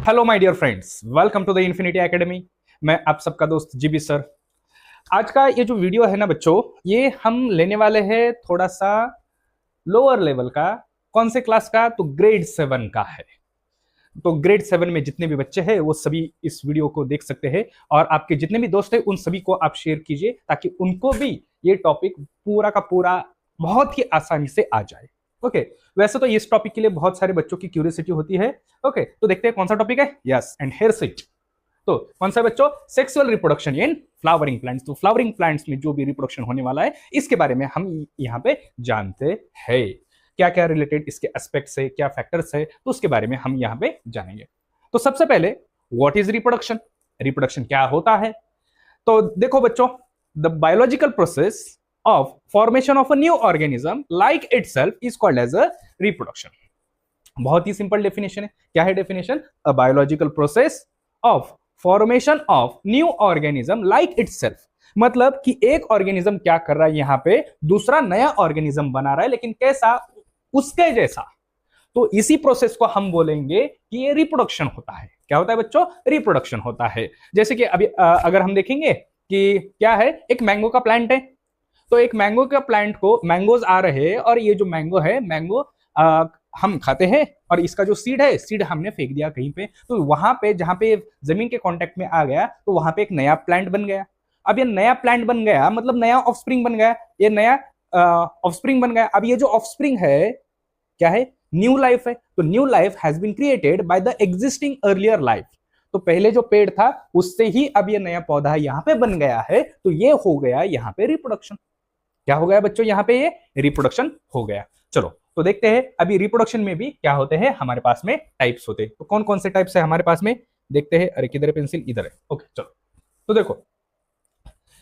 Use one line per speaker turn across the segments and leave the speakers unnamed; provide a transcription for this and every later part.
Hello my dear friends, welcome to the infinity academy. मैं आप सबका दोस्त जीबी सर। आज का ये जो वीडियो है ना बच्चों, ये हम लेने वाले हैं थोड़ा सा लोअर लेवल का। कौन से क्लास का? तो ग्रेड 7 का है। तो ग्रेड 7 में जितने भी बच्चे हैं वो सभी इस वीडियो को देख सकते हैं, और आपके जितने भी दोस्त हैं उन सभी को आप शेयर कीजिए ताकि उनको भी ये टॉपिक पूरा का पूरा बहुत ही आसानी से आ जाए। ओके, वैसे तो इस टॉपिक के लिए बहुत सारे बच्चों की क्यूरियोसिटी होती है। ओके, तो देखते हैं कौन सा टॉपिक है। Yes, and here's it. तो कौन सा बच्चों? Sexual reproduction in flowering plants. तो फ्लावरिंग प्लांट्स में जो भी रिप्रोडक्शन होने वाला है इसके बारे में हम यहाँ पे जानते हैं। क्या क्या रिलेटेड इसके एस्पेक्ट्स है, क्या फैक्टर्स है, तो उसके बारे में हम यहाँ पे जानेंगे। तो सबसे पहले व्हाट इज रिप्रोडक्शन? रिप्रोडक्शन क्या होता है? तो देखो बच्चों, the biological process of formation of a new organism like itself is called as a reproduction। बहुत ही सिंपल डेफिनेशन है। क्या है definition? A biological process of formation of new organism like itself. मतलब कि एक ऑर्गेनिज्म क्या कर रहा है, यहां पे दूसरा नया ऑर्गेनिज्म बना रहा है, लेकिन कैसा? उसके जैसा। तो इसी प्रोसेस को हम बोलेंगे कि ये रिप्रोडक्शन होता है। क्या होता है बच्चों? रिप्रोडक्शन होता है। जैसे कि अभी अगर हम देखेंगे कि क्या है, एक मैंगो का प्लांट है। तो एक मैंगो का प्लांट को मैंगोज आ रहे हैं, और ये जो मैंगो है, मैंगो हम खाते हैं, और इसका जो सीड है, सीड हमने फेंक दिया कहीं पे। तो वहां पे जहां पे जमीन के कांटेक्ट में आ गया, तो वहां पे एक नया प्लांट बन गया। अब ये नया प्लांट बन गया मतलब नया ऑफस्प्रिंग बन गया। ये नया ऑफस्प्रिंग बन गया। अब ये जो ऑफस्प्रिंग है क्या है? न्यू लाइफ है। तो new life has been created by the existing earlier life. तो पहले जो पेड़ था उससे ही अब ये नया पौधा यहाँ पे बन गया है। तो ये हो गया यहाँ पे रिप्रोडक्शन। क्या हो गया बच्चों? यहाँ पे ये रिप्रोडक्शन हो गया। चलो तो देखते हैं अभी रिप्रोडक्शन में भी क्या होते हैं। हमारे पास में टाइप्स होते हैं। तो कौन कौन से टाइप्स है हमारे पास में? देखते हैं। अरे किधर है पेंसिल? इधर है। ओके चलो, तो देखो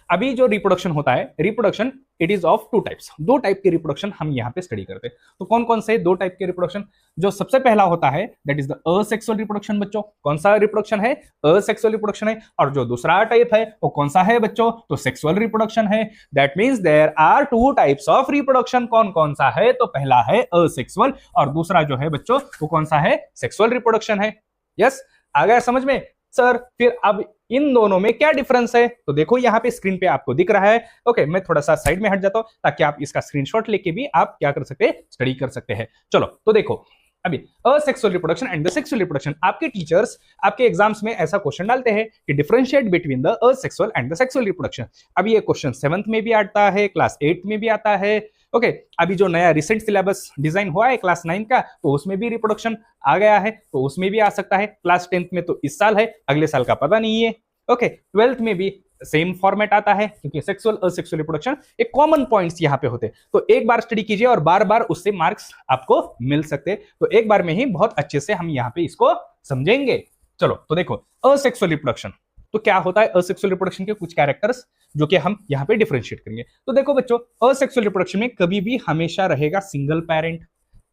अभी जो रिप्रोडक्शन होता है, reproduction it is of two types. दो टाइप के रिप्रोडक्शन हम यहाँ पे स्टडी करते हैं। तो कौन कौन से दो टाइप के रिप्रोडक्शन? जो सबसे पहला होता है that is the asexual reproduction. बच्चों कौन सा रिप्रोडक्शन है? असेक्सुअल रिप्रोडक्शन है। और जो दूसरा टाइप है वो कौन सा है बच्चों? तो सेक्सुअल रिप्रोडक्शन है। That means there are two types of reproduction. कौन कौन सा है? तो पहला है असेक्सुअल, और दूसरा जो है बच्चों वो कौन सा है? सेक्सुअल रिप्रोडक्शन है। यस, आ गया समझ में? सर फिर अब इन दोनों में क्या डिफरेंस है? तो देखो यहाँ पे स्क्रीन पे आपको दिख रहा है। ओके, मैं थोड़ा सा साइड में हट जाता हूं ताकि आप इसका स्क्रीनशॉट लेके भी आप क्या कर सकते हैं? स्टडी कर सकते हैं। चलो तो देखो अभी asexual reproduction and the sexual reproduction. आपके टीचर्स आपके एग्जाम्स में ऐसा क्वेश्चन डालते हैं कि differentiate between the asexual and the sexual reproduction. अभी ये क्वेश्चन 7th में भी आता है, क्लास 8th में भी आता है। ओके, अभी जो नया रिसेंट सिलेबस डिजाइन हुआ है क्लास 9 का, तो उसमें भी रिप्रोडक्शन आ गया है, तो उसमें भी आ सकता है। क्लास 10th में तो इस साल है, अगले साल का पता नहीं है। ओके, 12th में भी सेम फॉर्मेट आता है, क्योंकि सेक्सुअल असेक्सुअल रिप्रोडक्शन एक कॉमन पॉइंट्स यहाँ पे होते हैं। तो एक बार स्टडी कीजिए और बार बार उससे मार्क्स आपको मिल सकते हैं। तो एक बार में ही बहुत अच्छे से हम यहाँ पे इसको समझेंगे। चलो तो देखो असेक्सुअल रिप्रोडक्शन तो क्या होता है? असेक्सुअल रिप्रोडक्शन के कुछ कैरेक्टर्स जो कि हम यहाँ पे डिफरेंशिएट करेंगे। तो देखो बच्चों, असेक्सुअल रिप्रोडक्शन में कभी भी हमेशा रहेगा सिंगल पेरेंट।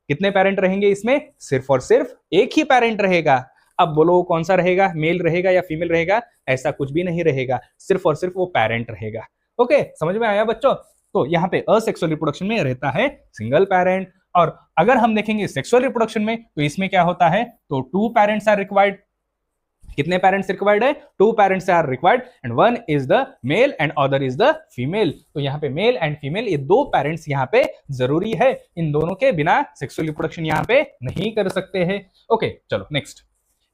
कितने पेरेंट रहेंगे इसमें? सिर्फ और सिर्फ एक ही पेरेंट रहेगा। अब बोलो कौन सा रहेगा? मेल रहेगा या फीमेल रहेगा? ऐसा कुछ भी नहीं रहेगा, सिर्फ और सिर्फ वो पेरेंट रहेगा। ओके, समझ में आया बच्चों? तो यहाँ पे असेक्सुअल रिप्रोडक्शन में रहता है सिंगल पेरेंट। और अगर हम देखेंगे सेक्सुअल रिप्रोडक्शन में, तो इसमें क्या होता है? तो 2 पेरेंट्स आर रिक्वायर्ड। कितने पेरेंट्स रिक्वायर्ड है? 2 parents are required, and one is the male and other is the female. तो यहाँ पे मेल एंड फीमेल ये 2 पेरेंट्स यहाँ पे जरूरी है। इन दोनों के बिना सेक्सुअल रिप्रोडक्शन यहाँ पे नहीं कर सकते हैं। ओके चलो नेक्स्ट।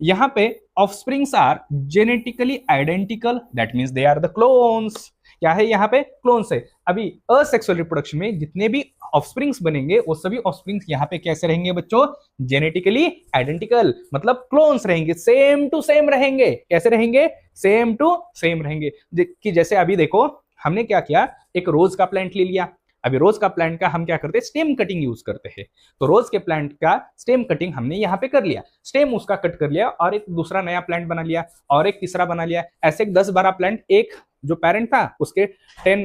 यहाँ पे offsprings are genetically identical, that means they are the clones. क्या है यहाँ पे? क्लोन्स है। अभी असेक्सुअल रिप्रोडक्शन में जितने भी ऑफस्प्रिंग्स बनेंगे वो सभी ऑफस्प्रिंग्स यहाँ पे कैसे रहेंगे बच्चों? जेनेटिकली आइडेंटिकल, मतलब क्लोन्स रहेंगे, सेम टू सेम रहेंगे। कैसे रहेंगे? सेम टू सेम रहेंगे। कि जैसे अभी देखो हमने क्या किया, एक रोज का प्लांट ले लिया। अभी रोज का प्लांट का हम क्या करते हैं? स्टेम कटिंग यूज करते हैं। तो रोज के प्लांट का स्टेम कटिंग हमने यहाँ पे कर लिया, स्टेम उसका कट कर लिया, और एक दूसरा नया प्लांट बना लिया, और एक तीसरा बना लिया। ऐसे 10-12 प्लांट एक जो पेरेंट था उसके 10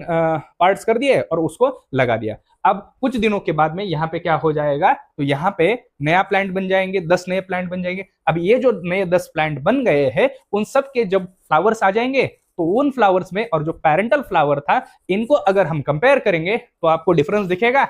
पार्ट्स कर दिए और उसको लगा दिया। अब कुछ दिनों के बाद में यहाँ पे क्या हो जाएगा? तो यहाँ पे नया प्लांट बन जाएंगे, 10 नए प्लांट बन जाएंगे। अब ये जो नए 10 प्लांट बन गए हैं उन सब के जब फ्लावर्स आ जाएंगे, तो उन फ्लावर्स में और जो पेरेंटल फ्लावर था इनको अगर हम कंपेयर करेंगे तो आपको डिफरेंस दिखेगा?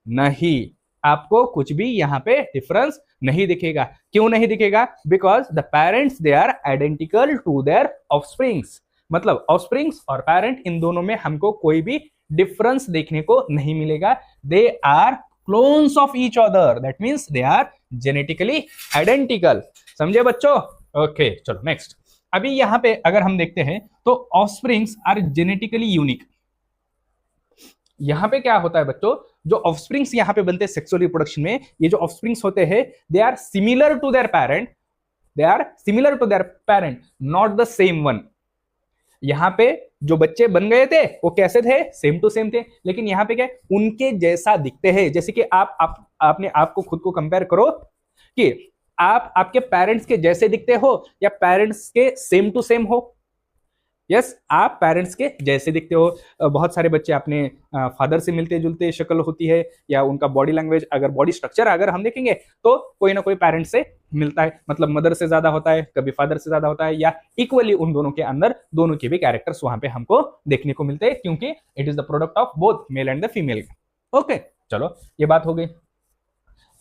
नहीं, आपको कुछ भी यहाँ पे डिफरेंस नहीं दिखेगा। क्यों नहीं दिखेगा? Because the parents they are identical to their offsprings. मतलब ऑफस्प्रिंग्स और पेरेंट, इन दोनों में हमको कोई भी डिफरेंस देखने को नहीं मिलेगा। They are clones of each other, that means they are genetically identical. समझे बच्चों? ओके, चलो नेक्स्ट। अभी यहां पे अगर हम देखते हैं तो ऑफस्प्रिंग्स आर जेनेटिकली यूनिक। यहां पे क्या होता है बच्चों, जो ऑफस्प्रिंग्स यहां पे बनते हैं सेक्सुअल रिप्रोडक्शन में, ये जो ऑफस्प्रिंग्स होते हैं they are similar to their parent, they are similar to their parent, not the same one. यहां पे जो बच्चे बन गए थे वो कैसे थे? सेम टू सेम थे। लेकिन यहां पे क्या, उनके जैसा दिखते हैं। जैसे कि आपने आपको खुद को कंपेयर करो कि आप आपके पेरेंट्स के जैसे दिखते हो या पेरेंट्स के सेम टू सेम हो। यस, आप पेरेंट्स के जैसे दिखते हो। बहुत सारे बच्चे अपने फादर से मिलते जुलते शक्ल होती है, या उनका बॉडी लैंग्वेज, अगर बॉडी स्ट्रक्चर अगर हम देखेंगे तो कोई ना कोई पेरेंट्स से मिलता है। मतलब मदर से ज्यादा होता है, कभी फादर से ज्यादा होता है, या इक्वली उन दोनों के अंदर दोनों के भी कैरेक्टर्स वहां पे हमको देखने को मिलते हैं, क्योंकि it is the product of both male and the female. Okay, चलो ये बात हो गई।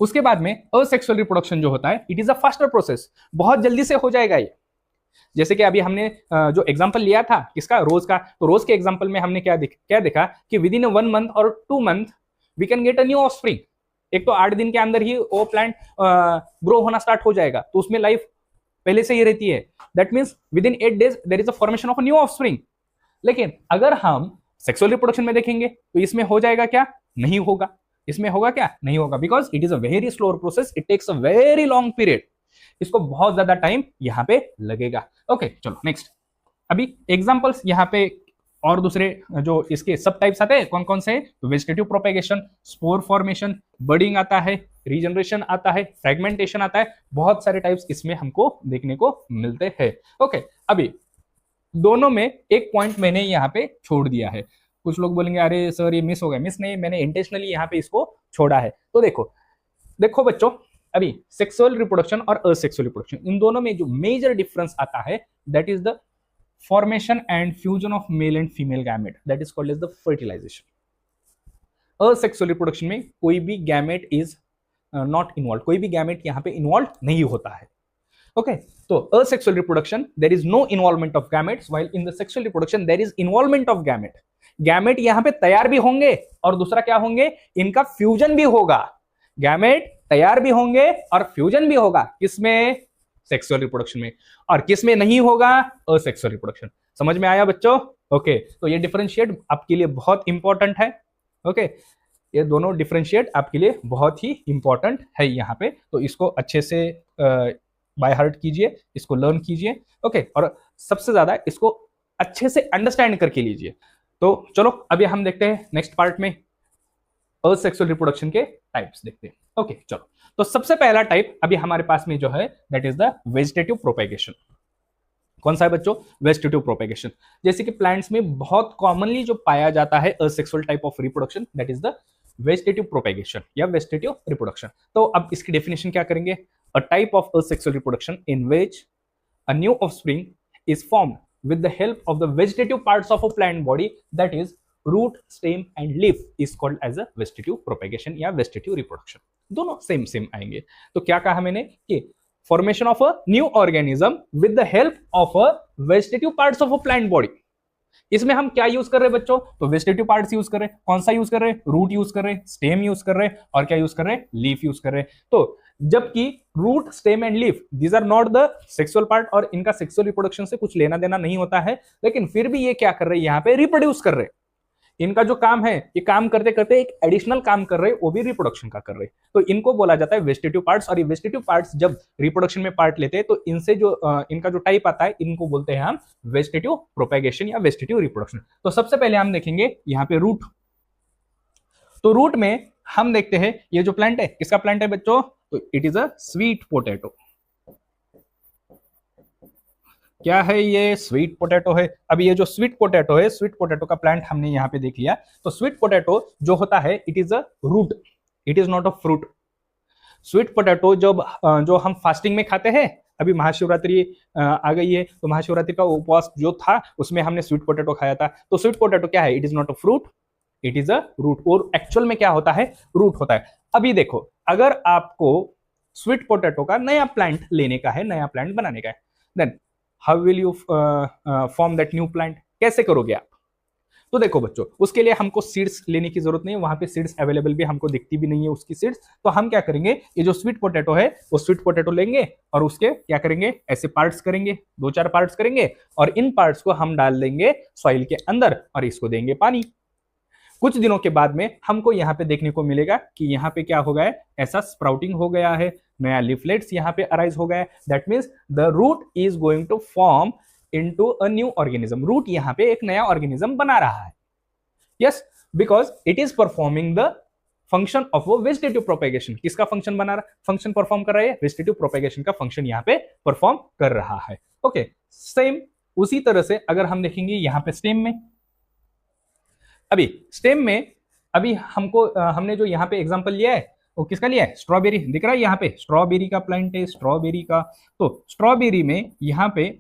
उसके बाद में असेक्सुअल रिप्रोडक्शन जो होता है, it is a faster process, बहुत जल्दी से हो जाएगा ये। जैसे कि अभी हमने जो एग्जांपल लिया था किसका, रोज का, तो रोज के एग्जांपल में हमने क्या देखा कि विद इन 1 मंथ और 2 month we can get a new offspring. एक तो 8 दिन के अंदर ही वो प्लांट ग्रो होना स्टार्ट हो जाएगा, तो उसमें लाइफ पहले से ही रहती है। That means within 8 days there is a formation of a new offspring. लेकिन अगर हम सेक्सुअल रिप्रोडक्शन में देखेंगे तो इसमें हो जाएगा क्या? नहीं होगा। इसमें होगा क्या? नहीं होगा, because it is a very slow process, it takes a very long period. इसको बहुत ज्यादा टाइम यहां पे लगेगा। ओके, चलो नेक्स्ट। अभी एग्जांपल्स यहां पे और दूसरे जो इसके सब टाइप्स आते हैं कौन कौन से? तो वेजिटेटिव प्रोपेगेशन, स्पोर फॉर्मेशन, बर्डिंग आता है, रीजनरेशन आता है, फ्रेगमेंटेशन आता है। बहुत सारे टाइप्स इसमें हमको देखने को मिलते हैं। ओके, अभी दोनों में एक पॉइंट मैंने यहाँ पे छोड़ दिया है। कुछ लोग बोलेंगे अरे सर ये मिस हो गया। मिस नहीं, मैंने इंटेंशनली यहाँ पे इसको छोड़ा है। तो देखो बच्चों, अभी सेक्सुअल रिप्रोडक्शन और असेक्सुअल रिप्रोडक्शन, इन दोनों में जो मेजर डिफरेंस आता है that is the formation and fusion of male and female gamete, that is called as the fertilization. Asexual reproduction में कोई भी गैमेट इज नॉट इन्वॉल्व, कोई भी गैमेट यहाँ पे इन्वॉल्व नहीं होता है। ओके, तो asexual reproduction there is no involvement of gametes, while in the sexual reproduction there is involvement of gamete. Gamete यहाँ पे तैयार भी होंगे और दूसरा क्या होंगे, इनका फ्यूजन भी होगा। गैमेट तैयार भी होंगे और फ्यूजन भी होगा, किसमें? सेक्सुअल रिप्रोडक्शन में। और किसमें नहीं होगा? Asexual reproduction. समझ में आया बच्चों? ओके, तो ये डिफरेंशिएट आपके लिए बहुत इंपॉर्टेंट है। ओके, ये दोनों डिफरेंशिएट आपके लिए बहुत ही इंपॉर्टेंट है यहाँ पे, तो इसको अच्छे से बाय हार्ट कीजिए, इसको लर्न कीजिए। ओके, और सबसे ज्यादा इसको अच्छे से अंडरस्टैंड करके लीजिए। तो चलो अभी हम देखते हैं नेक्स्ट पार्ट में असेक्सुअल रिप्रोडक्शन के टाइप्स देखते हैं। ओके, चलो, तो सबसे पहला टाइप अभी हमारे पास में जो है that is the vegetative propagation. कौन सा है बच्चों? Vegetative propagation. जैसे कि प्लांट्स में बहुत कॉमनली जो पाया जाता है asexual type of reproduction, that is the vegetative propagation या वेजिटेटिव रिप्रोडक्शन। तो अब इसकी डेफिनेशन क्या करेंगे? अ type of asexual reproduction in which a new offspring is formed with the help of the vegetative parts of a plant body, that is root, stem and leaf, is called as a vegetative propagation या vegetative reproduction। दोनों same आएंगे। तो क्या कहा मैंने कि formation of a new organism with the help of a vegetative parts of a plant body। इसमें हम क्या यूज कर रहे हैं बच्चों? तो वेजिटेटिव पार्ट्स यूज कर रहे हैं। कौन सा यूज कर रहे हैं? रूट यूज कर रहे हैं, स्टेम यूज कर रहे हैं, और क्या यूज कर रहे हैं? लीफ यूज कर रहे हैं। तो जबकि root, stem and leaf these are not the sexual part, और इनका सेक्सुअल रिप्रोडक्शन से कुछ लेना देना नहीं होता है, लेकिन फिर भी ये क्या कर रहे हैं? यहाँ पे रिप्रोड्यूस कर रहे हैं। इनका जो काम है, ये काम करते करते एक एडिशनल काम कर रहे हैं, वो भी रिप्रोडक्शन का कर रहे हैं। तो इनको बोला जाता है वेजिटेटिव पार्ट्स। और ये वेजिटेटिव पार्ट्स जब रिप्रोडक्शन में पार्ट लेते हैं तो इनसे जो इनका जो टाइप आता है, इनको बोलते हैं हम वेजिटेटिव प्रोपेगेशन या वेजिटेटिव रिप्रोडक्शन। तो सबसे पहले हम देखेंगे यहाँ पे रूट। तो रूट में हम देखते हैं ये जो प्लांट है, किसका प्लांट है बच्चों? तो it is a sweet potato. क्या है ये? स्वीट पोटैटो है। अब ये जो स्वीट पोटैटो है, स्वीट पोटैटो का प्लांट हमने यहाँ पे देख लिया। तो स्वीट पोटैटो जो होता है, it is a root, it is not a fruit. Sweet potato जो हम फास्टिंग में खाते हैं, अभी महाशिवरात्रि आ गई है, तो महाशिवरात्रि का उपवास जो था उसमें हमने स्वीट पोटैटो खाया था। तो स्वीट पोटैटो क्या है? It is not a fruit, it is a root. और एक्चुअल में क्या होता है? रूट होता है। अभी देखो, अगर आपको स्वीट पोटैटो का नया प्लांट लेने का है, नया प्लांट बनाने का है, then how will you form that new plant, कैसे करोगे आप? तो देखो बच्चों, उसके लिए हमको सीड्स लेने की जरूरत नहीं है, वहां पे सीड्स अवेलेबल भी हमको दिखती भी नहीं है उसकी सीड्स। तो हम क्या करेंगे, ये जो स्वीट पोटैटो है वो स्वीट पोटैटो लेंगे और उसके क्या करेंगे, ऐसे पार्ट्स करेंगे, 2-4 पार्ट्स करेंगे और इन पार्ट्स को हम डाल देंगे सॉइल के अंदर और इसको देंगे पानी। कुछ दिनों के बाद में हमको यहाँ पे देखने को मिलेगा कि यहाँ पे क्या हो गया है, ऐसा स्प्राउटिंग हो गया है, नया लीफलेट्स यहाँ पे अराइज हो गया है। That means the root is going to form into a new organism. Root यहाँ पे एक नया ऑर्गेनिज्म बना रहा है। Yes, because it is performing the function of वो वेजिटेटिव प्रोपेगेशन। किसका फंक्शन बना रहा, फंक्शन परफॉर्म कर रहा है, वेजिटेटिव प्रोपेगेशन का फंक्शन यहाँ पे परफॉर्म कर रहा है। ओके, सेम उसी तरह से अगर हम देखेंगे यहाँ पे स्टेम में, अभी स्टेम में अभी हमको हमने जो यहाँ पे एग्जांपल लिया है वो किसका लिया है, स्ट्रॉबेरी दिख रहा है यहाँ पे, स्ट्रॉबेरी का प्लांट है, स्ट्रॉबेरी का। तो स्ट्रॉबेरी में यहाँ पे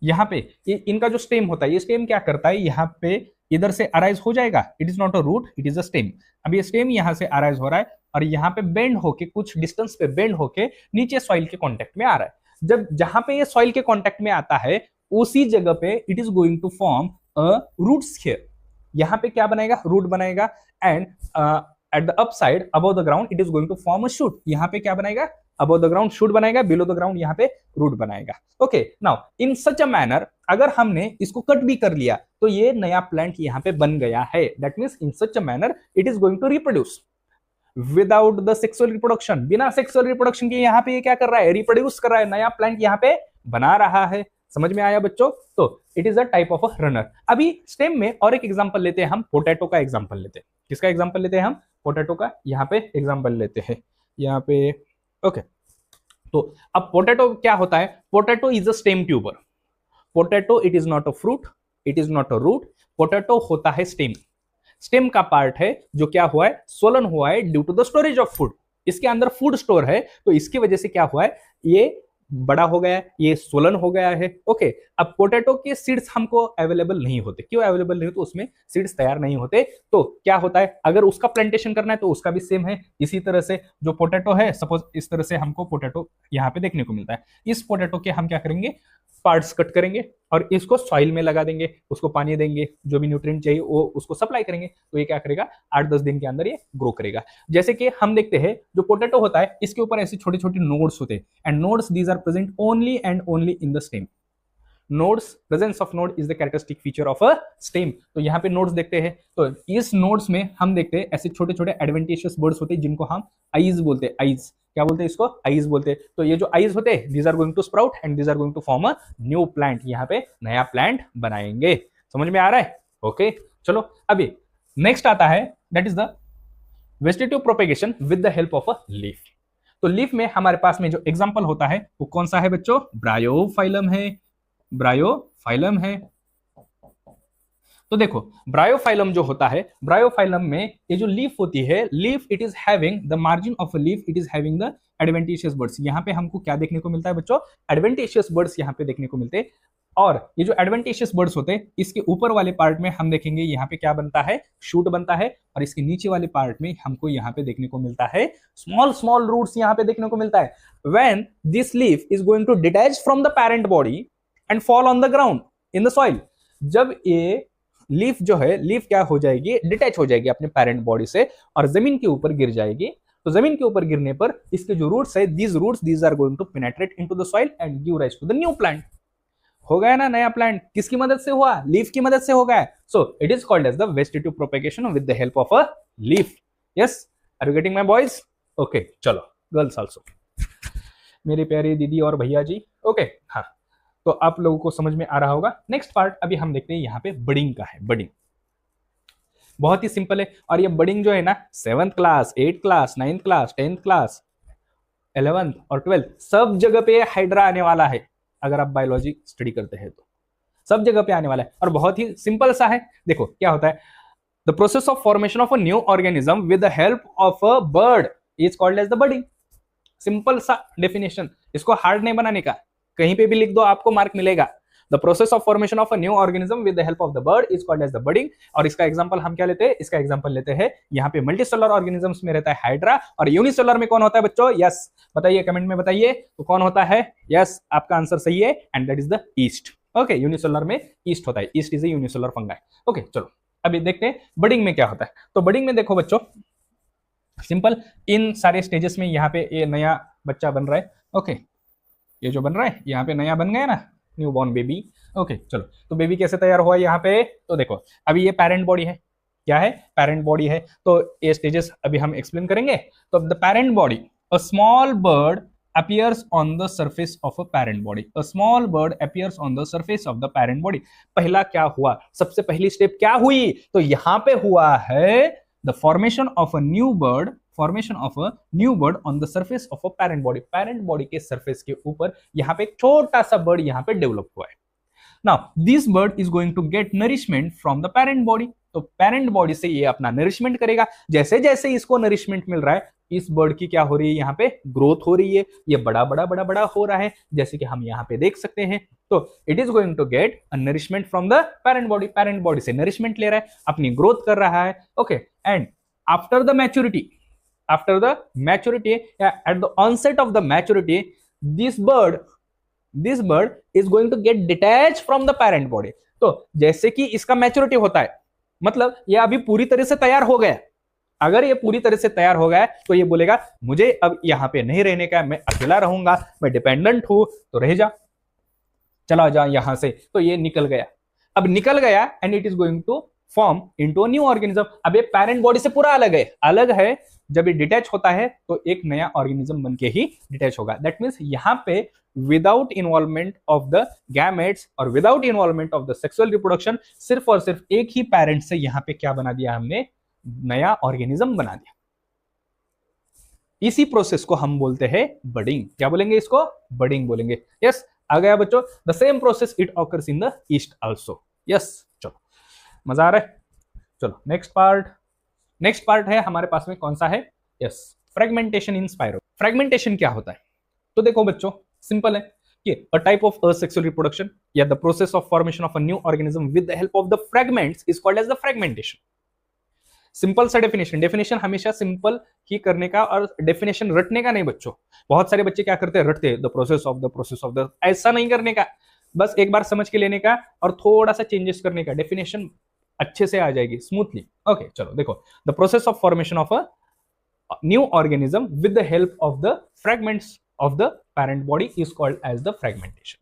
इनका जो स्टेम होता है, ये स्टेम क्या करता है, यहाँ पे इधर से अराइज हो जाएगा, it is not a root, it is a stem. अब ये स्टेम यहाँ से अराइज हो रहा है और यहाँ पे बेंड होके कुछ डिस्टेंस पे बेंड होके नीचे सॉइल के कांटेक्ट में आ रहा है। जब जहां पे ये सॉइल के कांटेक्ट में आता है उसी जगह पे it is going to form a root sphere. यहाँ पे क्या बनाएगा, रूट बनाएगा and at the upside above the ground it is going to form a shoot. यहाँ पे क्या बनाएगा, अबव द ग्राउंड शूट बनाएगा, बिलो द ग्राउंड यहाँ पे रूट बनाएगा। Okay, now in such a manner अगर हमने इसको कट भी कर लिया तो ये नया प्लांट यहाँ पे बन गया है। That means in such a manner it is going to reproduce without the sexual reproduction. बिना सेक्सुअल रिप्रोडक्शन के यहाँ पे ये क्या कर रहा है, रिप्रोड्यूस कर रहा है, नया प्लांट यहाँ पे बना रहा है। समझ में आया बच्चों? तो it is a type of a runner. अभी स्टेम में और एक एग्जांपल लेते हैं हम, पोटैटो का एग्जांपल लेते हैं। किसका एग्जांपल लेते हैं हम, पोटैटो का यहाँ पे एग्जांपल लेते हैं यहाँ पे। ओके, तो अब पोटैटो क्या होता है, potato is a stem tuber. Potato it is not a fruit, it is not a root, potato होता है स्टेम। स्टेम का पार्ट है जो क्या हुआ है, स्वलन हुआ है due to the storage of food. इसके अंदर फूड स्टोर है तो इसकी वजह से क्या हुआ है, ये बड़ा हो गया है, ये स्वलन हो गया है। ओके, अब पोटैटो के सीड्स हमको अवेलेबल नहीं होते। क्यों अवेलेबल नहीं होते, तो उसमें सीड्स तैयार नहीं होते। तो क्या होता है, अगर उसका प्लांटेशन करना है तो उसका भी सेम है। इसी तरह से जो पोटैटो है, सपोज इस तरह से हमको पोटैटो यहाँ पे देखने को मिलता है। इस पोटैटो के हम क्या करेंगे, पार्ट्स कट करेंगे और इसको सॉइल में लगा देंगे, उसको पानी देंगे, जो भी न्यूट्रिएंट चाहिए वो उसको सप्लाई करेंगे, तो ये क्या करेगा, 8-10 दिन के अंदर ये ग्रो करेगा। जैसे कि हम देखते हैं जो पोटैटो होता है इसके ऊपर ऐसे छोटे छोटे नोड्स होते हैं and nodes these are present only and only in the stem. Nodes, presence of node is the characteristic feature of a stem. तो यहाँ पे नोड्स देखते हैं, तो इस नोड्स में हम देखते हैं ऐसे छोटे छोटे एडवेंटिशियस बर्ड्स होते हैं जिनको हम आईज बोलते हैं। आईज क्या बोलते हैं, इसको आईज बोलते हैं। तो ये जो आईज होते हैं, these are going to sprout and these are going to form a new plant. यहाँ पे नया प्लांट बनाएंगे। समझ में आ रहा है? ओके, चलो अभी नेक्स्ट आता है, that is the vegetative propagation with the help of a leaf. तो लीफ में हमारे पास में जो एग्जाम्पल होता है वो कौन सा है बच्चों, ब्रायोफाइलम है, ब्रायोफाइलम है। तो देखो ब्रायोफाइलम जो होता है, ब्रायोफाइलम में ये जो लीफ होती है, leaf it is having the margin of a leaf it is having the adventitious birds. यहाँ पे हमको क्या देखने को मिलता है बच्चों, एडवेंटिशियस बर्ड्स यहाँ पे देखने को मिलते हैं। और ये जो एडवेंटिशियस बर्ड्स होते हैं इसके ऊपर वाले पार्ट में हम देखेंगे यहाँ पे क्या बनता है, शूट बनता है, और इसके नीचे वाले पार्ट में हमको यहाँ पे देखने को मिलता है स्मॉल स्मॉल रूट्स यहाँ पे देखने को मिलता है। When this leaf is going to detach from the parent body and fall on the ground in the soil, जब ये लीफ जो है, लीफ क्या हो जाएगी, डिटैच हो जाएगी अपने पेरेंट बॉडी से और जमीन के ऊपर गिर जाएगी। तो जमीन के ऊपर गिरने पर इसके जो रूट्स है, these are going to penetrate into the soil and give rise to the new plant. हो गया ना नया प्लांट, किसकी मदद से हुआ, लीफ की मदद से हो गया। So it is called as the vegetative propagation with the help of a leaf. Yes, are you getting my boys? Okay, चलो गर्ल्स आल्सो, मेरी प्यारी दीदी और भैया जी। ओके, हाँ, तो आप लोगों को समझ में आ रहा होगा। नेक्स्ट पार्ट अभी हम देखते हैं यहाँ पे बडिंग का है। बडिंग बहुत ही सिंपल है, और ये बडिंग जो है ना 7th class, 8th class, 9th class, 10th class, 11th और 12th सब जगह पे हाइड्रा आने वाला है। अगर आप बायोलॉजी स्टडी करते हैं तो सब जगह पे आने वाला है, और बहुत ही सिंपल सा है। देखो क्या होता है, the process of formation of a new organism with the help of a bird is called as the budding. Simple सा डेफिनेशन, इसको हार्ड नहीं बनाने का, कहीं पे भी लिख दो आपको मार्क मिलेगा। The process of formation of a new organism with the help of the bird is called as the budding. और इसका एग्जांपल हम क्या लेते हैं, इसका एग्जांपल लेते हैं यहाँ पे मल्टीसेलुलर ऑर्गेनिजम्स में रहता है हाइड्रा, और यूनिसेलुलर में कौन होता है बच्चों? यस बताइए, कमेंट में बताइए तो कौन होता है? यस आपका आंसर सही है, and that is the east. Okay, unicellular में ईस्ट होता है, east is a unicellular fungi. Okay चलो अभी देखते हैं बडिंग में क्या होता है। तो बडिंग में देखो बच्चों, सिंपल इन सारे स्टेजेस में यहाँ पे ये नया बच्चा बन रहा है। ओके, ये जो बन रहा है यहाँ पे नया बन गया ना, न्यू बॉर्न बेबी। ओके चलो, तो बेबी कैसे तैयार हुआ यहाँ पे? तो देखो अभी ये पेरेंट बॉडी है, क्या है? पेरेंट बॉडी है। तो ये स्टेजेस अभी हम एक्सप्लेन करेंगे। तो the parent body, a small bird appears on the surface of a parent body. A small bird appears on the surface of the parent body. पहला क्या हुआ? सबसे पहली स्टेप क्या हुई? तो यहाँ पे हुआ है the formation of a new bird, formation of a new bird on the surface of a parent body. parent body के surface के ऊपर यहाँ पे एक छोटा सा bird यहाँ पे डेवलप हुआ है। Now this bird is going to get nourishment from the parent body. तो पेरेंट बॉडी से ये अपना नरिशमेंट करेगा। जैसे जैसे इसको नरिशमेंट मिल रहा है, इस बर्ड की क्या हो रही है? यहाँ पे ग्रोथ हो रही है, ये बड़ा बड़ा बड़ा बड़ा हो रहा है, जैसे कि हम यहाँ पे देख सकते हैं। तो it is going to get a nourishment from the parent body. Parent body से नरिशमेंट ले रहा है, अपनी ग्रोथ कर रहा है। Okay, and after the maturity, at the onset of the maturity, this bird is going to get detach from the parent body. तो जैसे कि इसका मैच्योरिटी होता है, मतलब ये अभी पूरी तरह से तैयार हो गया। अगर ये पूरी तरह से तैयार हो गया तो ये बोलेगा मुझे अब यहां पे नहीं रहने का, मैं अकेला रहूंगा, मैं डिपेंडेंट हूं, तो रह जा, चला जा यहां से। तो ये निकल गया, अब निकल गया and it is going to form into a new organism. अब ये पेरेंट बॉडी से पूरा अलग है। जब ये डिटैच होता है तो एक नया ऑर्गेनिज्म बनके ही डिटैच होगा। दैट मींस यहां पे without involvement of the gametes और without involvement of the sexual reproduction, सिर्फ और सिर्फ एक ही पेरेंट से यहां पे क्या बना दिया हमने? नया ऑर्गेनिज्म बना दिया। इसी प्रोसेस को हम बोलते हैं बडिंग। क्या बोलेंगे इसको? बडिंग बोलेंगे। यस आ गया बच्चों, the same process it occurs in the east also. Yes चलो, मजा आ रहा है। चलो नेक्स्ट पार्ट है हमारे पास में, कौन सा है? Yes, fragmentation in spiro. Fragmentation क्या होता है? तो देखो बच्चों, सिंपल है कि a type of asexual reproduction या the process of formation of a new organism with the help of the fragments is called as the fragmentation. Simple सा डेफिनेशन हमेशा सिंपल ही करने का, और डेफिनेशन रटने का नहीं बच्चों। बहुत सारे बच्चे क्या करते हैं? रटते द प्रोसेस ऑफ द, ऐसा नहीं करने का, बस एक बार समझ के लेने का और थोड़ा सा चेंजेस करने का, डेफिनेशन अच्छे से आ जाएगी स्मूथली। ओके चलो देखो, the process of formation of a new organism with the help of the fragments of the parent body is called as the fragmentation.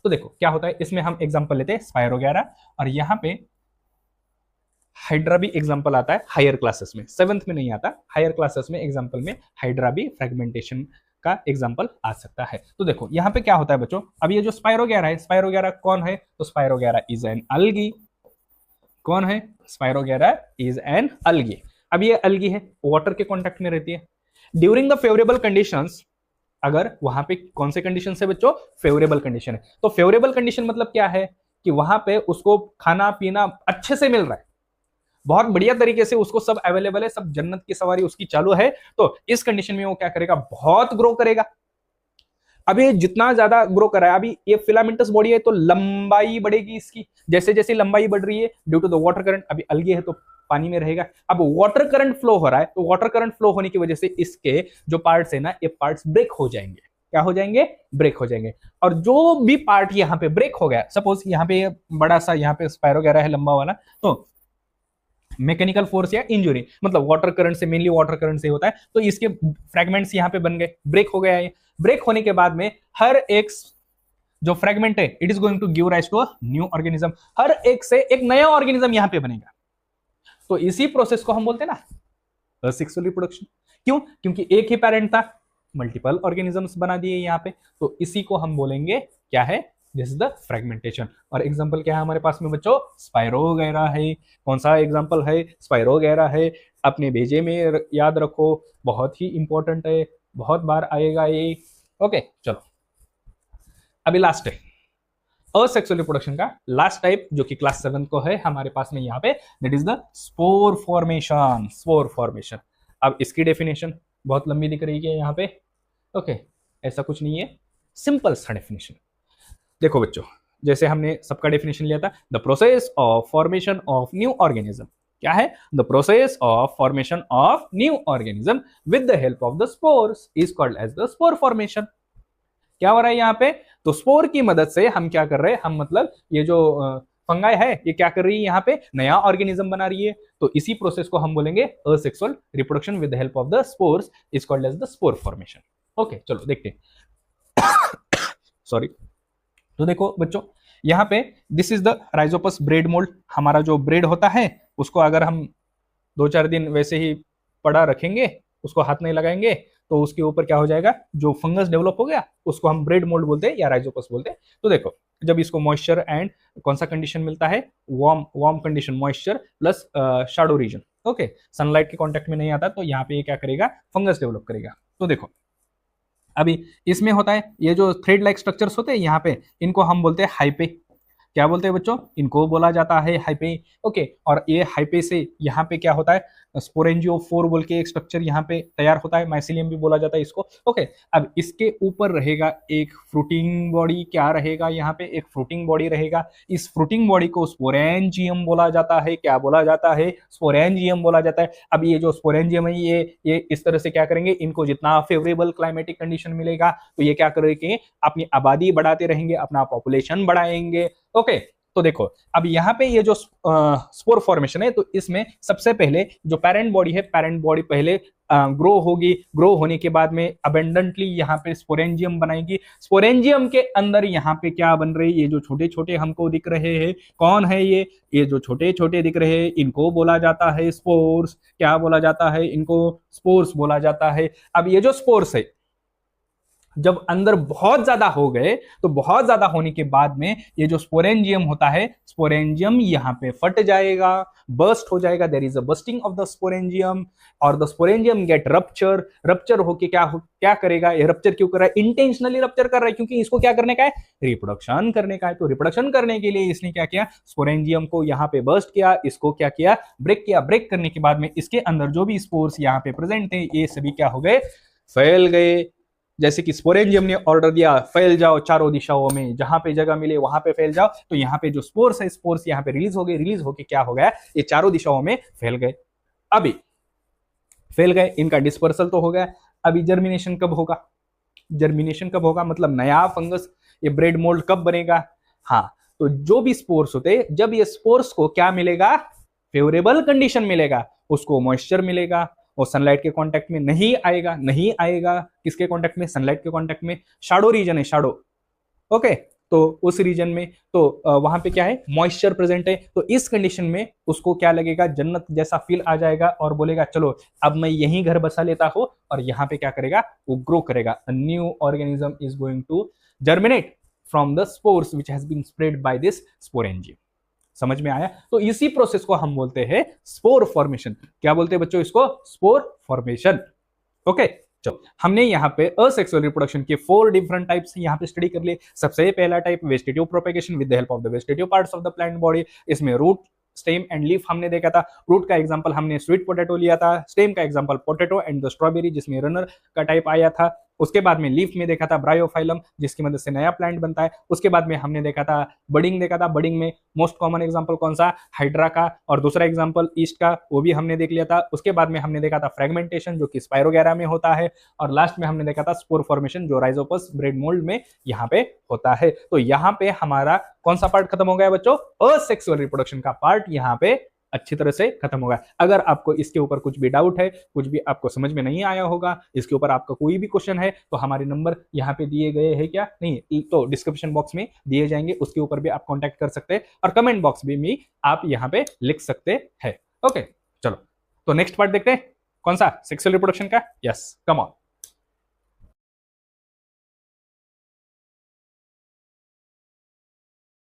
तो देखो क्या होता है, इसमें हम एग्जांपल लेते हैं स्पायरोगैरा, और यहाँ पे हाइड्रा भी एग्जांपल आता है हायर क्लासेस में, 7th में नहीं आता, हायर क्लासेस में एग्जांपल में हाइड्रा भी फ्रेगमेंटेशन का एग्जांपल आ सकता है। तो देखो यहाँ पे क्या होता है बच्चों, अब ये जो स्पायरोगैरा है, स्पायरोगैरा कौन है? तो स्पायरोगैरा इज एन अलगी। कौन है? Spirogyra is an algae. अब ये अलगी है, वाटर के कॉन्टेक्ट में रहती है। ड्यूरिंग द फेवरेबल कंडीशंस, अगर वहां पे कौन से कंडीशन है बच्चों? फेवरेबल कंडीशन है। तो फेवरेबल कंडीशन मतलब क्या है? कि वहां पे उसको खाना पीना अच्छे से मिल रहा है, बहुत बढ़िया तरीके से उसको सब अवेलेबल है, सब जन्नत की सवारी उसकी चालू है। तो इस कंडीशन में वो क्या करेगा? बहुत ग्रो करेगा। अभी जितना ज्यादा ग्रो कर रहा है, अभी ये फिलामेंटस बॉडी है तो लंबाई बढ़ेगी इसकी, जैसे जैसे लंबाई बढ़ रही है due to the water current. अभी अलगे है तो पानी में रहेगा। अब वाटर करंट फ्लो हो रहा है, तो वाटर करंट फ्लो होने की वजह से इसके जो पार्ट्स है ना, ये पार्ट्स ब्रेक हो जाएंगे। क्या हो जाएंगे? ब्रेक हो जाएंगे। और जो भी पार्ट यहाँ पे ब्रेक हो गया, सपोज यहाँ पे बड़ा सा यहाँ पे स्पायरोगैरा है लंबा वाला, तो मैकेनिकल फोर्स या इंजुरी, मतलब वाटर करंट से, मेनली वाटर करंट से होता है, तो इसके फ्रेगमेंट्स यहाँ पे बन गए, ब्रेक हो गया है। ब्रेक होने के बाद में हर एक जो फ्रेगमेंट है, it is going to give rise to a new organism. हर एक से एक नया ऑर्गेनिज्म यहाँ पे बनेगा। तो इसी प्रोसेस को हम बोलते हैं ना असेक्सुअल रिप्रोडक्शन। क्यों? क्योंकि एक ही पेरेंट था, मल्टीपल ऑर्गेनिजम्स बना दिए यहाँ पे, तो इसी को हम बोलेंगे क्या है? This is the fragmentation. और एग्जांपल क्या है हमारे पास में बच्चों? स्पायरोगैरा है। कौन सा एग्जांपल है? स्पायरोगैरा है। अपने भेजे में याद रखो, बहुत ही इंपॉर्टेंट है, बहुत बार आएगा ये। ओके चलो, अभी लास्ट है असेक्सुअल रिप्रोडक्शन का लास्ट टाइप, जो कि क्लास 7 को है हमारे पास में यहाँ पे, that is the spore formation. Spore formation, अब इसकी डेफिनेशन बहुत लंबी दिख रही है यहाँ पे। ओके, ऐसा कुछ नहीं है, सिंपल सा डेफिनेशन। देखो बच्चों, जैसे हमने सबका डेफिनेशन लिया था, the process of formation of new organism. क्या है? The process of formation of new organism with the help of the spores is called as the spore formation. क्या हो रहा है यहाँ पे? तो स्पोर की मदद से हम क्या कर रहे हैं, हम मतलब ये जो फंगाई है ये क्या कर रही है, यहाँ पे नया ऑर्गेनिज्म बना रही है। तो इसी प्रोसेस को हम बोलेंगे asexual reproduction with the help of the spores is called as the spore formation. Okay, चलो देखते हैं। सॉरी। तो देखो बच्चों, यहाँ पे this is the rhizopus bread mould. हमारा जो ब्रेड होता है उसको अगर हम 2-4 दिन वैसे ही पड़ा रखेंगे, उसको हाथ नहीं लगाएंगे, तो उसके ऊपर क्या हो जाएगा, जो फंगस डेवलप हो गया उसको हम ब्रेड मोल्ड बोलते हैं या राइजोपस बोलते हैं। तो देखो, जब इसको मॉइस्चर एंड कौन सा कंडीशन मिलता है, warm condition, moisture plus shadow reason, okay, sunlight के कांटेक्ट में नहीं आता, तो यहाँ पे ये क्या करेगा, फंगस डेवलप करेगा। तो देखो अभी इसमें होता है ये जो थ्रेड लाइक स्ट्रक्चर्स होते हैं यहाँ पे, इनको हम बोलते हैं हाइपे। क्या बोलते हैं बच्चों? इनको बोला जाता है हाइपे। ओके, और ये हाइपे से यहाँ पे क्या होता है, स्पोरेंजियोफोर बोल के एक स्ट्रक्चर यहाँ पे तैयार होता है, माइसिलियम भी बोला जाता है इसको। ओके, अब इसके ऊपर रहेगा एक फ्रूटिंग बॉडी। क्या रहेगा यहाँ पे? एक फ्रूटिंग बॉडी रहेगा। इस फ्रूटिंग बॉडी को स्पोरेंजियम बोला जाता है। क्या बोला जाता है? स्पोरेंजियम बोला जाता है। अब ये जो स्पोरेंजियम है ये इस तरह से क्या करेंगे, इनको जितना फेवरेबल क्लाइमेटिक कंडीशन मिलेगा तो ये क्या करेंगे, अपनी आबादी बढ़ाते रहेंगे, अपना पॉपुलेशन बढ़ाएंगे। ओके, तो देखो अब यहाँ पे ये जो स्पोर फॉर्मेशन है, तो इसमें सबसे पहले जो पेरेंट बॉडी है, पेरेंट बॉडी पहले ग्रो होगी। ग्रो होने के बाद में अबेंडेंटली यहाँ पे स्पोरेंजियम बनाएगी। स्पोरेंजियम के अंदर यहाँ पे क्या बन रही है, ये जो छोटे छोटे हमको दिख रहे हैं, कौन है ये जो छोटे छोटे दिख रहे हैं, इनको बोला जाता है स्पोर्स। क्या बोला जाता है? इनको स्पोर्स बोला जाता है। अब ये जो स्पोर्स है जब अंदर बहुत ज्यादा हो गए, तो बहुत ज्यादा होने के बाद में ये जो स्पोरेंजियम होता है, स्पोरेंजियम यहाँ पे फट जाएगा, बर्स्ट हो जाएगा। There is a bursting of the sporangium, और द स्पोरेंजियम गेट रप्चर होके क्या करेगा, ये रप्चर क्यों कर रहा है? इंटेंशनली रप्चर कर रहा है, क्योंकि इसको क्या करने का है, रिप्रोडक्शन करने का है। तो रिप्रोडक्शन करने के लिए इसने क्या किया, स्पोरेंजियम को यहाँ पे बर्स्ट किया, इसको क्या किया, ब्रेक किया। ब्रेक करने के बाद में इसके अंदर जो भी स्पोर्स यहाँ पे प्रेजेंट है, ये सभी क्या हो गए, फैल गए। जैसे कि स्पोरेंजियम ने ऑर्डर दिया, फैल जाओ चारों दिशाओं में, जहां पे जगह मिले वहां पे फैल जाओ। तो यहाँ पे जो स्पोर्स है, स्पोर्स यहाँ पे रिलीज हो गए, रिलीज होके क्या हो गया, ये चारों दिशाओं में फैल गए। अभी फैल गए, इनका डिस्पर्सल तो हो गया। अभी जर्मिनेशन कब होगा? जर्मिनेशन कब होगा मतलब नया फंगस, ये ब्रेड मोल्ड कब बनेगा? हाँ, तो जो भी स्पोर्स होते, जब ये स्पोर्स को क्या मिलेगा, फेवरेबल कंडीशन मिलेगा, उसको मॉइस्चर मिलेगा, और सनलाइट के कांटेक्ट में नहीं आएगा। किसके कांटेक्ट में? सनलाइट के कांटेक्ट में। शैडो रीजन है, शैडो। ओके, तो उस रीजन में तो वहां पे क्या है, मॉइस्चर प्रेजेंट है। तो इस कंडीशन में उसको क्या लगेगा, जन्नत जैसा फील आ जाएगा, और बोलेगा चलो अब मैं यहीं घर बसा लेता हूं, और यहाँ पे क्या करेगा, वो ग्रो करेगा। A new organism is going to germinate from the spores which has been spread by this sporangium. समझ में आया? तो इसी प्रोसेस को हम बोलते हैं स्पोर फॉर्मेशन। क्या बोलते हैं बच्चों इसको? Spore formation. ओके, चलो हमने यहाँ पे असेक्सुअल रिप्रोडक्शन के 4 डिफरेंट टाइप्स यहाँ पे स्टडी कर लिए। सबसे पहला type vegetative propagation with the help of the vegetative parts of the plant body. इसमें रूट, स्टेम एंड लीफ हमने देखा था। रूट का एग्जांपल हमने स्वीट पोटैटो लिया था, स्टेम का example potato and the strawberry जिसमें रनर का टाइप आया था। उसके बाद में लीफ में देखा था ब्रायोफाइलम, जिसकी मदद से नया प्लांट बनता है। उसके बाद में हमने देखा था बडिंग, देखा था बडिंग में मोस्ट कॉमन एग्जांपल कौन सा, हाइड्रा का, और दूसरा एग्जांपल ईस्ट का, वो भी हमने देख लिया था। उसके बाद में हमने देखा था फ्रेगमेंटेशन जो कि स्पाइरोगैरा में होता है, और लास्ट में हमने देखा था स्पोर फॉर्मेशन जो राइजोपस ब्रेड मोल्ड में यहाँ पे होता है। तो यहाँ पे हमारा कौन सा पार्ट खत्म हो गया बच्चों? असेक्सुअल रिप्रोडक्शन का पार्ट यहाँ पे अच्छी तरह से खत्म होगा। अगर आपको इसके ऊपर कुछ भी डाउट है, कुछ भी आपको समझ में नहीं आया होगा, इसके ऊपर आपका कोई भी क्वेश्चन है, तो हमारे नंबर यहाँ पे दिए गए हैं, क्या नहीं तो डिस्क्रिप्शन बॉक्स में दिए जाएंगे, उसके ऊपर भी आप कांटेक्ट कर सकते हैं, और कमेंट बॉक्स भी आप यहाँ पे लिख सकते हैं। ओके, चलो तो नेक्स्ट पार्ट देखते हैं, कौन सा, सेक्सुअल रिप्रोडक्शन का। Yes, come on.